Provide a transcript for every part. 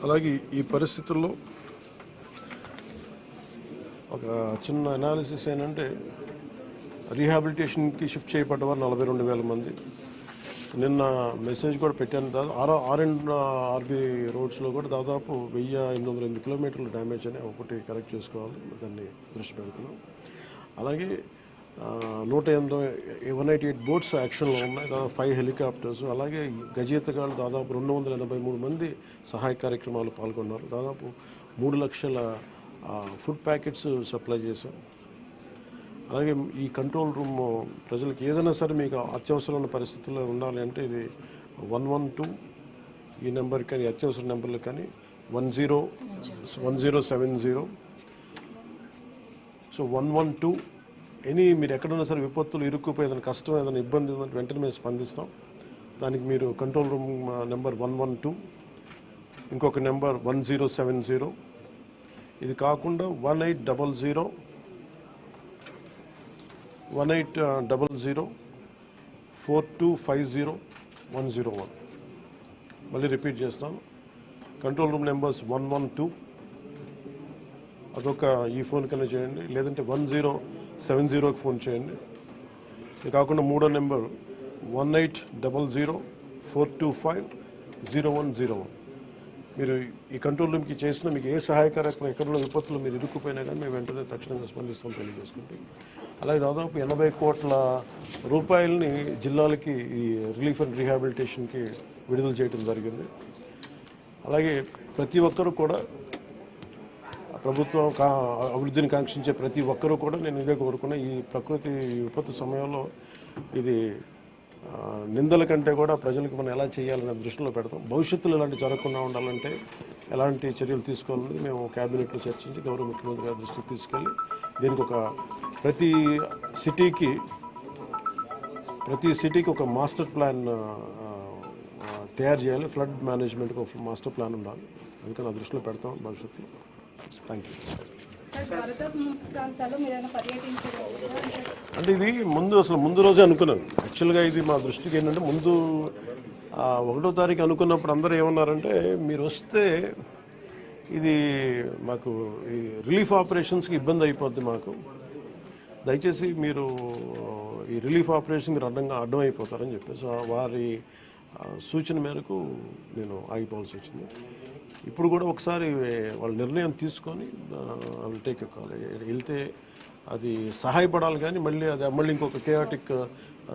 అలాగే ఈ పరిస్థితుల్లో ఒక చిన్న అనాలిసిస్ ఏంటంటే రీహాబిలిటేషన్కి షిఫ్ట్ చేయబడ్డవారు 42,000 మంది. నిన్న మెసేజ్ కూడా పెట్టాను. ఆర్బీ రోడ్స్లో కూడా దాదాపు 1,808 కిలోమీటర్లు డ్యామేజ్ అని ఒకటి కరెక్ట్ చేసుకోవాలి, దాన్ని దృష్టి పెడుతున్నాం. అలాగే 188 బోట్స్ యాక్షన్లో ఉన్నాయి, దాదాపు 5 హెలికాప్టర్స్. అలాగే గజేతగాళ్ళు దాదాపు 283 మంది సహాయ కార్యక్రమాలు పాల్గొన్నారు. దాదాపు 3 లక్షల ఫుడ్ ప్యాకెట్స్ సప్లై చేశాం. అలాగే ఈ కంట్రోల్ రూమ్ ప్రజలకు ఏదైనా సరే మీకు అత్యవసరమైన పరిస్థితుల్లో ఉండాలి అంటే ఇది 112 ఈ నెంబర్ కానీ అత్యవసర నెంబర్లు కానీ 1070. సో 112 మీరు ఎక్కడున్నా సరే విపత్తులు ఇరుక్కుపోయి ఏదైనా కష్టం ఏదైనా ఇబ్బంది ఉందంటే వెంటనే మేము స్పందిస్తాం. దానికి మీరు కంట్రోల్ రూమ్ నెంబర్ 112, ఇంకొక నెంబర్ 1070. ఇది కాకుండా 1800 4250 101. మళ్ళీ రిపీట్ చేస్తాను. కంట్రోల్ రూమ్ నెంబర్స్ 112 అదొక ఈ ఫోన్ కన్నా చేయండి, లేదంటే 1070కి ఫోన్ చేయండి. ఇది కాకుండా మూడో నెంబర్ 1800 425 0101. మీరు ఈ కంట్రోల్ రూమ్కి చేసిన మీకు ఏ సహాయ కార్యక్రమం ఎక్కడున్న విపత్తులు మీరు ఇరుక్కుపోయినా కానీ మేము వెంటనే తక్షణంగా స్పందిస్తాం తెలియజేసుకుంటే. అలాగే దాదాపు 80 కోట్ల రూపాయలని జిల్లాలకి ఈ రిలీఫ్ అండ్ రీహాబిలిటేషన్కి విడుదల చేయడం జరిగింది. అలాగే ప్రతి ఒక్కరూ కూడా ప్రభుత్వం అభివృద్ధిని కాంక్షించే ప్రతి ఒక్కరూ కూడా నేను ఇదే కోరుకున్నా. ఈ ప్రకృతి విపత్తు సమయంలో ఇది నిందల కంటే కూడా ప్రజలకు మనం ఎలా చేయాలనే దృష్టిలో పెడతాం. భవిష్యత్తులో ఇలాంటి జరగకుండా ఉండాలంటే ఎలాంటి చర్యలు తీసుకోవాలని మేము క్యాబినెట్లో చర్చించి గౌరవ ముఖ్యమంత్రి గారి దృష్టికి తీసుకెళ్ళి దీనికి ఒక ప్రతి సిటీకి ఒక మాస్టర్ ప్లాన్ తయారు చేయాలి. ఫ్లడ్ మేనేజ్మెంట్కి ఒక మాస్టర్ ప్లాన్ ఉండాలి. అందుకని ఆ దృష్టిలో పెడతాం భవిష్యత్తులో. Thank you. అంటే ఇది ముందు రోజే అనుకున్నాను. యాక్చువల్గా ఇది మా దృష్టికి ఏంటంటే ముందు 1వ తారీఖు అనుకున్నప్పుడు అందరూ ఏమన్నారంటే మీరు వస్తే ఇది మాకు ఈ రిలీఫ్ ఆపరేషన్స్కి ఇబ్బంది అయిపోద్ది, మాకు దయచేసి మీరు ఈ రిలీఫ్ ఆపరేషన్ మీరు అడ్డం అయిపోతారని చెప్పేసి వారి సూచన మేరకు నేను ఆగిపోవాల్సి వచ్చింది. ఇప్పుడు కూడా ఒకసారి వాళ్ళ నిర్ణయం తీసుకొని వాళ్ళు టేక్ కాల్ వెళ్తే అది సహాయపడాలి, కానీ మళ్ళీ ఇంకొక కేయాటిక్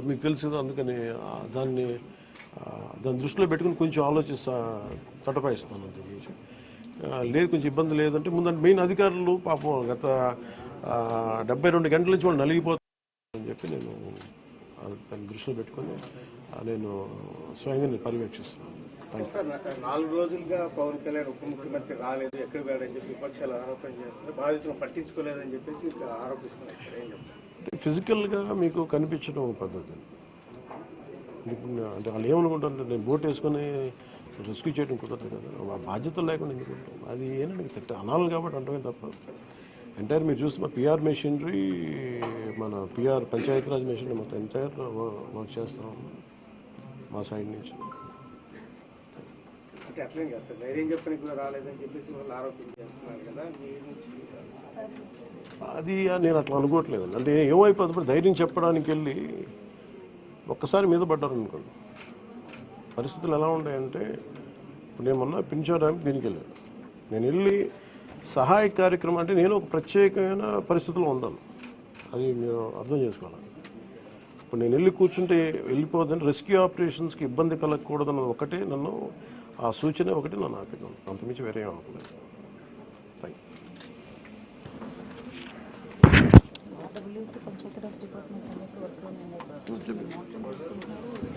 మీకు తెలుసు కదా, అందుకని దాన్ని దృష్టిలో పెట్టుకుని కొంచెం తటపాయిస్తాను. అంత లేదు, కొంచెం ఇబ్బంది లేదంటే ముందంటే మెయిన్ అధికారులు పాపం గత 72 గంటల నుంచి వాళ్ళు నలిగిపోతారని చెప్పి నేను దాన్ని దృష్టిలో పెట్టుకొని నేను స్వయంగా పర్యవేక్షిస్తున్నాను. 4 రోజులుగా పవన్ కళ్యాణ్ ఉప ముఖ్యమంత్రి రాలేదు, ఎక్కడ వెళ్ళని చెప్పి విపక్షాలు ఆరోపణ చేస్తున్నారు. బాధితులను పట్టించుకోలేదని చెప్పేసి ఆరోపిస్తున్నారు. ఫిజికల్గా మీకు కనిపించడం పద్ధతి అంటే వాళ్ళు ఏమనుకుంటారంటే నేను బోట్ వేసుకొని రెస్క్యూ చేయడం కుదరదు కదా, బాధ్యతలు లేకుండా ఎందుకుంటాం. అది ఏంటంటే అనాలి కాబట్టి అంటమే తప్ప ఎంటైర్ మీరు చూస్తే మా పిఆర్ మెషినరీ, మన పిఆర్ పంచాయతీరాజ్ మెషినరీ మొత్తం ఎంటైర్ వర్క్ చేస్తాం మా సైడ్ నుంచి. అంటే అట్లే కదా సార్, ధైర్యం చెప్పడానికి కూడా రాలేదని చెప్పేసి వాళ్ళు ఆరోపణ చేస్తున్నారు కదా. అది నేను అట్లా అనుకోవట్లేదు. అంటే ఏమైపోతుంది, ధైర్యం చెప్పడానికి వెళ్ళి ఒక్కసారి మీద పడ్డారు అనుకోండి. పరిస్థితులు ఎలా ఉంటాయంటే ఇప్పుడు నేను మొన్న పింఛా డ్యామ్కి దీనికి వెళ్ళాను. నేను వెళ్ళి సహాయ కార్యక్రమం అంటే నేను ఒక ప్రత్యేకమైన పరిస్థితిలో ఉన్నాను, అది మీరు అర్థం చేసుకోవాలి. ఇప్పుడు నేను వెళ్ళి కూర్చుంటే వెళ్ళిపోదని రెస్క్యూ ఆపరేషన్స్కి ఇబ్బంది కలగకూడదన్న ఒకటే నన్ను ఆ సూచన ఒకటి నన్ను ఆపినాను, అంతమించి వేరే అనుకోలేదు.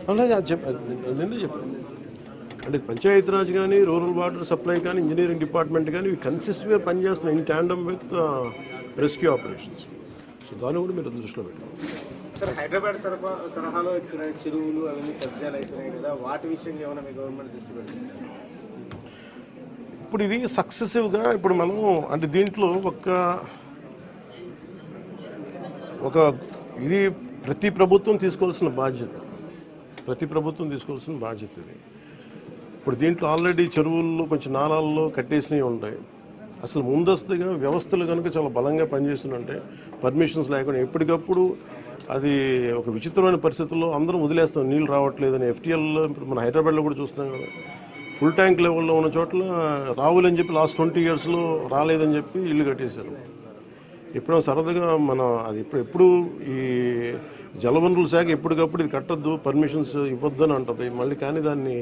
నిన్నే చెప్పాను అంటే పంచాయతీరాజ్ కానీ, రూరల్ వాటర్ సప్లై కానీ, ఇంజనీరింగ్ డిపార్ట్మెంట్ కానీ ఇవి కన్సిస్టెంట్గా పనిచేస్తున్నాయి in tandem with rescue operations. So దాన్ని కూడా మీరు దృష్టిలో పెట్టారు. హైదరాబాద్ తరహాలో ఇక్కడ చెరువులు అవన్నీ కబ్జాలు అవుతున్నాయి కదా, వాటి విషయంగా ఏమైనా మీ గవర్నమెంట్ దృష్టి పెట్టింది? ఇప్పుడు ఇది సక్సెసివ్గా ఇప్పుడు మనం అంటే దీంట్లో ఒక ఇది ప్రతి ప్రభుత్వం తీసుకోవాల్సిన బాధ్యత ఇది. ఇప్పుడు దీంట్లో ఆల్రెడీ చెరువుల్లో కొంచెం నాలాల్లో కట్టేసినవి ఉంటాయి. అసలు ముందస్తుగా వ్యవస్థలు కనుక చాలా బలంగా పనిచేస్తుందంటే పర్మిషన్స్ లేకుండా ఎప్పటికప్పుడు అది ఒక విచిత్రమైన పరిస్థితుల్లో అందరం వదిలేస్తాం, నీళ్ళు రావట్లేదని. ఎఫ్టీఎల్ ఇప్పుడు మన హైదరాబాద్లో కూడా చూస్తున్నాం కదా, ఫుల్ ట్యాంక్ లెవెల్లో ఉన్న చోట్ల రావులని చెప్పి లాస్ట్ 20 yearsలో రాలేదని చెప్పి ఇల్లు కట్టేశారు. ఎప్పుడో సరదాగా మనం అది ఎప్పుడు ఈ జలవనరుల శాఖ ఎప్పటికప్పుడు ఇది కట్టద్దు, పర్మిషన్స్ ఇవ్వద్దు అని అంటుంది. మళ్ళీ కానీ దాన్ని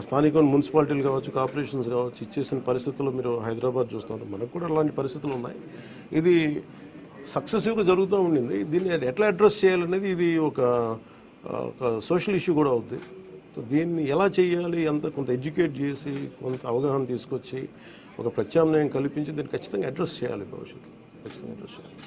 స్థానిక మున్సిపాలిటీలు కావచ్చు, కార్పొరేషన్స్ కావచ్చు ఇచ్చేసిన పరిస్థితుల్లో మీరు హైదరాబాద్ చూస్తున్నారు. మనకు కూడా అలాంటి పరిస్థితులు ఉన్నాయి. ఇది సక్సెసివ్గా జరుగుతూ ఉండింది. దీన్ని ఎట్లా అడ్రస్ చేయాలనేది ఇది ఒక సోషల్ ఇష్యూ కూడా అవుతుంది. సో దీన్ని ఎలా చేయాలి, కొంత ఎడ్యుకేట్ చేసి కొంత అవగాహన తీసుకొచ్చి ఒక ప్రత్యామ్నాయం కల్పించి దీన్ని ఖచ్చితంగా అడ్రస్ చేయాలి, భవిష్యత్తులో ఖచ్చితంగా అడ్రస్ చేయాలి.